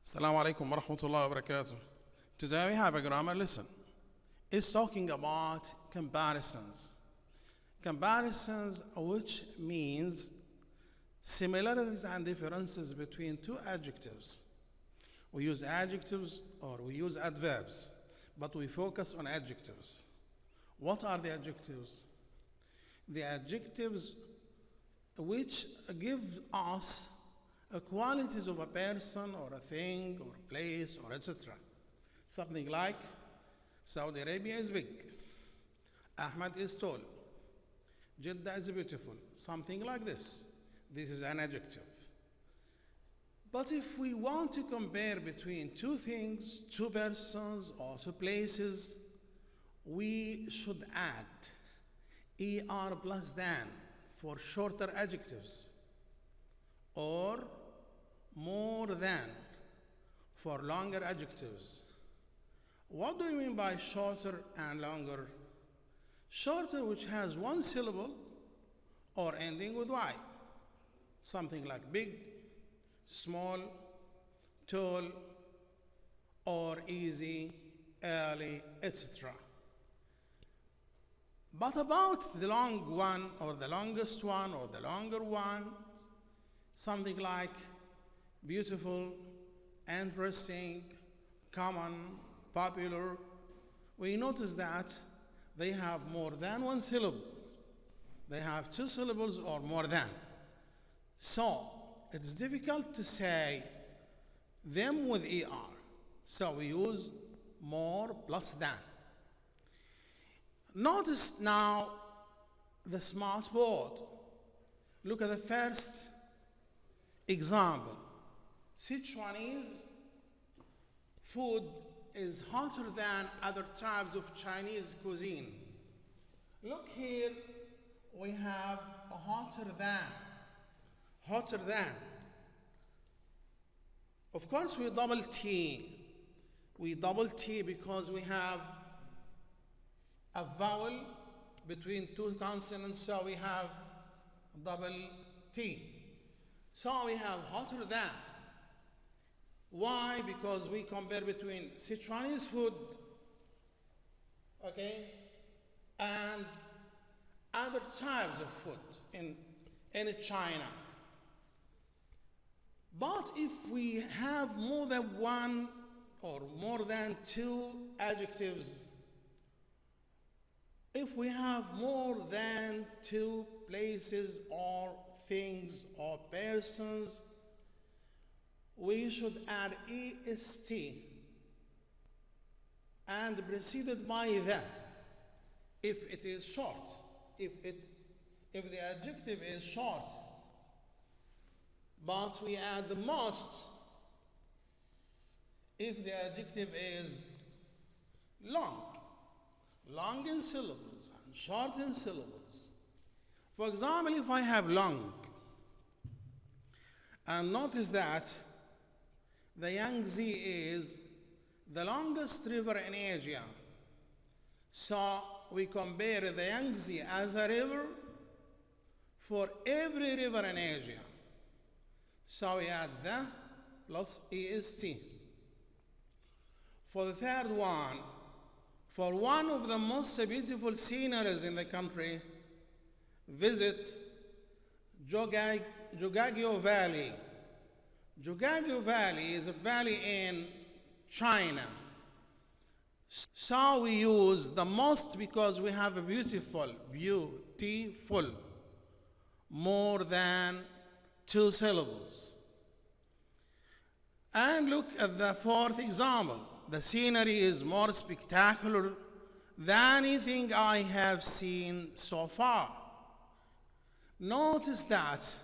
Assalamu alaikum wa rahmatullahi wa barakatuh. Today we have a grammar lesson. It's talking about comparisons. Comparisons, which means similarities and differences between two adjectives. We use adjectives or we use adverbs, but we focus on adjectives. What are the adjectives? The adjectives which give us qualities of a person or a thing or a place or etc. Something like Saudi Arabia is big, Ahmad is tall, Jeddah is beautiful, something like this. This is an adjective. But if we want to compare between two things, two persons or two places, we should add er plus than for shorter adjectives, or more than for longer adjectives. What do you mean by shorter and longer? Shorter, which has one syllable or ending with y. Something like big, small, tall, or easy, early, etc. But about the long one or the longest one or the longer one, something like beautiful, interesting, common, popular, we notice that they have more than one syllable. They have two syllables or more than. So it's difficult to say them with er. So we use more plus than. Notice now the smart board. Look at the first example. Sichuanese food is hotter than other types of Chinese cuisine. Look here, we have a hotter than. Hotter than. Of course, we double T. We double T because we have a vowel between two consonants, so we have double T. So we have hotter than. Why? Because we compare between Sichuanese food, okay, and other types of food in China. But if we have more than one or more than two adjectives, if we have more than two places or things or persons, we should add est and preceded by the if it is short. If the adjective is short, but we add the most if the adjective is long in syllables and short in syllables. For example, if I have long, and notice that the Yangtze is the longest river in Asia. So we compare the Yangtze as a river for every river in Asia. So we add the plus est. For the third one, for one of the most beautiful sceneries in the country, visit Jogagyo Valley. Jogagyo Valley is a valley in China. So we use the most because we have a beautiful, more than two syllables. And look at the fourth example. The scenery is more spectacular than anything I have seen so far. Notice that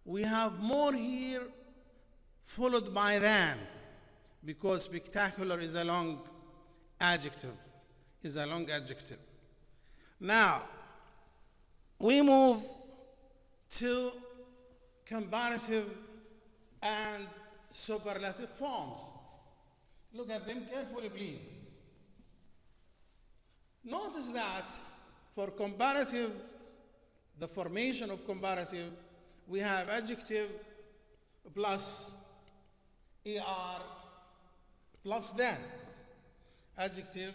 we have more here followed by than, because spectacular is a long adjective. Now, we move to comparative and superlative forms. Look at them carefully, please. Notice that for comparative, the formation of comparative, we have adjective plus er plus than, adjective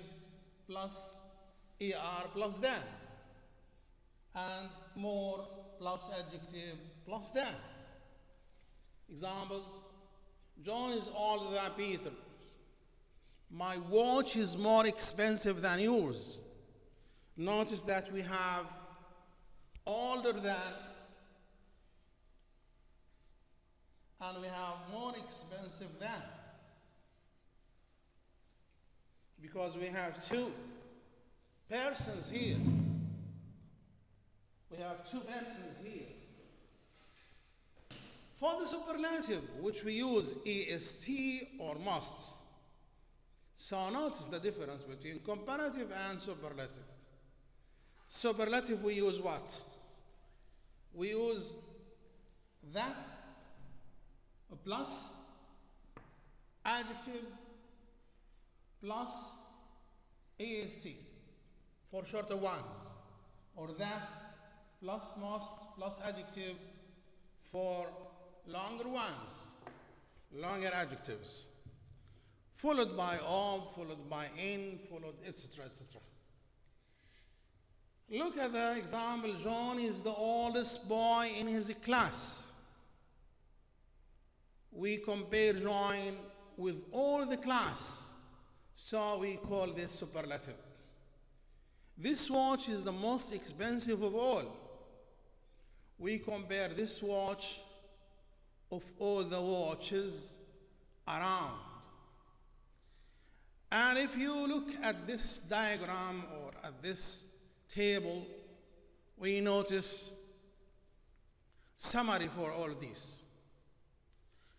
plus er plus than, and more plus adjective plus than. Examples: John is older than Peter. My watch is more expensive than yours. Notice that we have older than and we have more expensive than, because we have two persons here. We have two persons here. For the superlative, which we use est or must. So notice the difference between comparative and superlative. Superlative, we use what? We use the plus adjective plus est for shorter ones, or the plus must plus adjective for longer ones, longer adjectives, followed by of, followed by in, followed etc. etc. Look at the example. John is the oldest boy in his class. We compare John with all the class, so we call this superlative. This watch is the most expensive of all. We compare this watch of all the watches around. And if you look at this diagram or at this table, we notice summary for all these.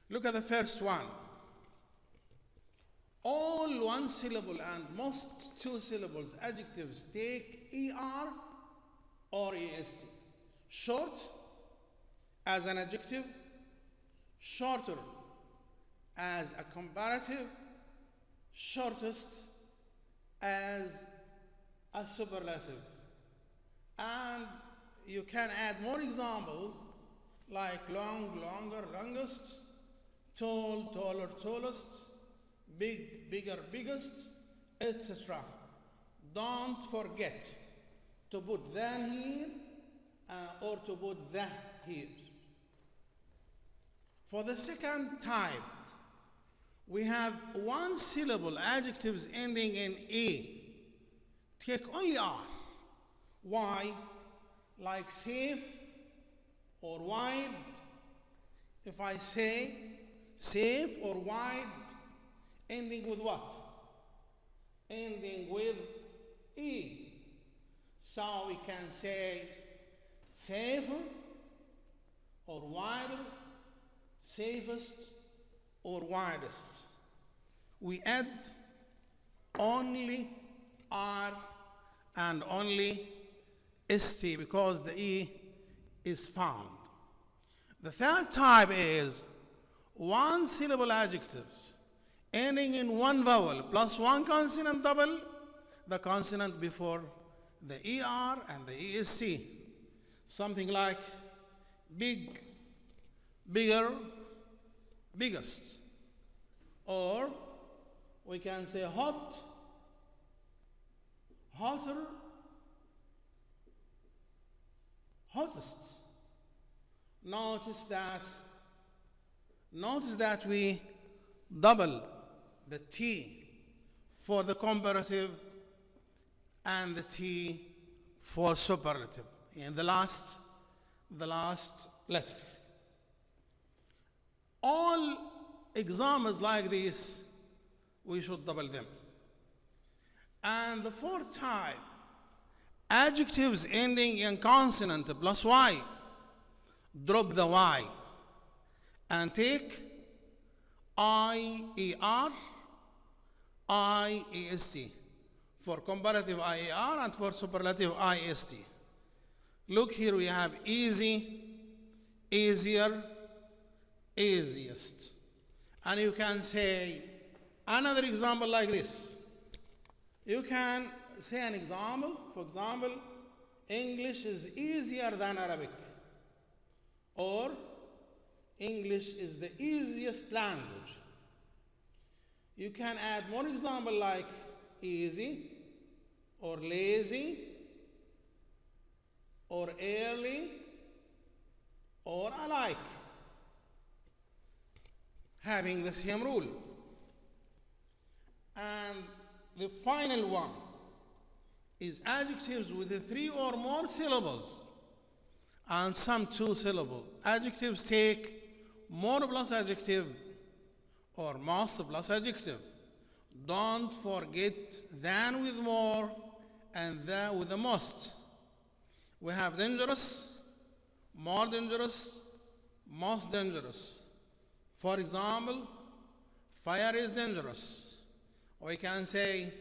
Look at the first one. All one syllable and most two syllables adjectives take er or est. Short as an adjective, shorter as a comparative, shortest as a superlative. And you can add more examples like long, longer, longest, tall, taller, tallest, big, bigger, biggest, etc. Don't forget to put than here or to put the here. For the second type, we have one syllable adjectives ending in e. Take only r. Why? Like safe or wide. If I say safe or wide, ending with what? Ending with e. So we can say safer or wider, safest or widest. We add only r and only st because the e is found. The third type is one syllable adjectives ending in one vowel plus one consonant double the consonant before the er and the est. Something like big, bigger, biggest. Or we can say hot, hotter, hottest. Notice that we double the T for the comparative and the T for superlative in the last letter. All examples like this, we should double them. And the fourth type, adjectives ending in consonant plus y. Drop the y and take IER, IEST. For comparative IER and for superlative IST. Look here, we have easy, easier, easiest. And you can say another example like this. You can say an example. For example, English is easier than Arabic. Or English is the easiest language. You can add more example like easy or lazy or early or alike, having the same rule. And the final one is adjectives with the 3 or more syllables and some 2 syllables. Adjectives take more plus adjective or most plus adjective. Don't forget than with more and the with the most. We have dangerous, more dangerous, most dangerous. For example, fire is dangerous. We can say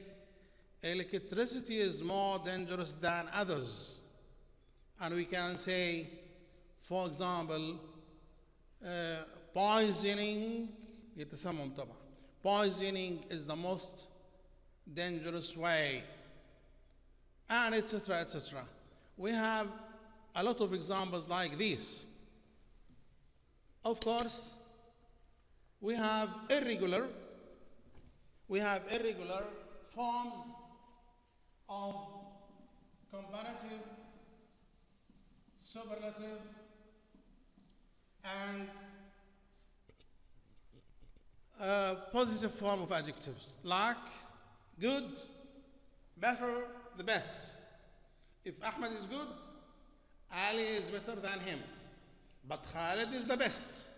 electricity is more dangerous than others. And we can say, for example, poisoning يتسمم طبعا. Poisoning is the most dangerous way, and etc. etc. We have a lot of examples like this. Of course, we have irregular forms of comparative, superlative, and positive form of adjectives like good, better, the best. If Ahmed is good, Ali is better than him, but Khalid is the best.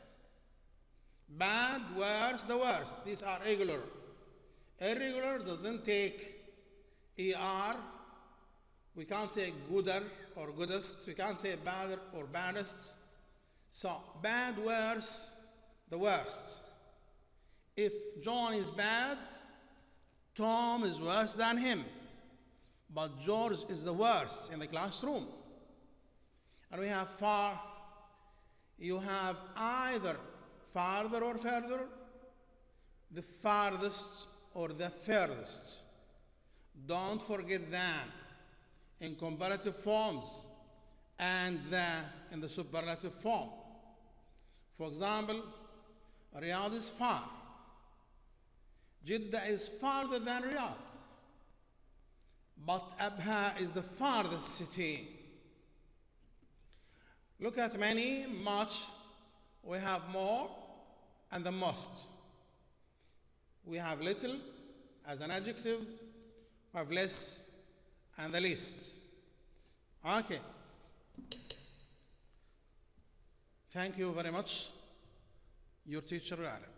Bad, worse, the worst. These are regular. Irregular doesn't take ER. We can't say gooder or goodest. We can't say badder or baddest. So bad, worse, the worst. If John is bad, Tom is worse than him. But George is the worst in the classroom. And we have far. You have either farther or further, the farthest or the furthest. Don't forget than in comparative forms and the in the superlative form. For example, Riyadh is far. Jeddah is farther than Riyadh. But Abha is the farthest city. Look at many, much. We have more and the most. We have little as an adjective. We have less and the least. Okay. Thank you very much. Your teacher, Alep.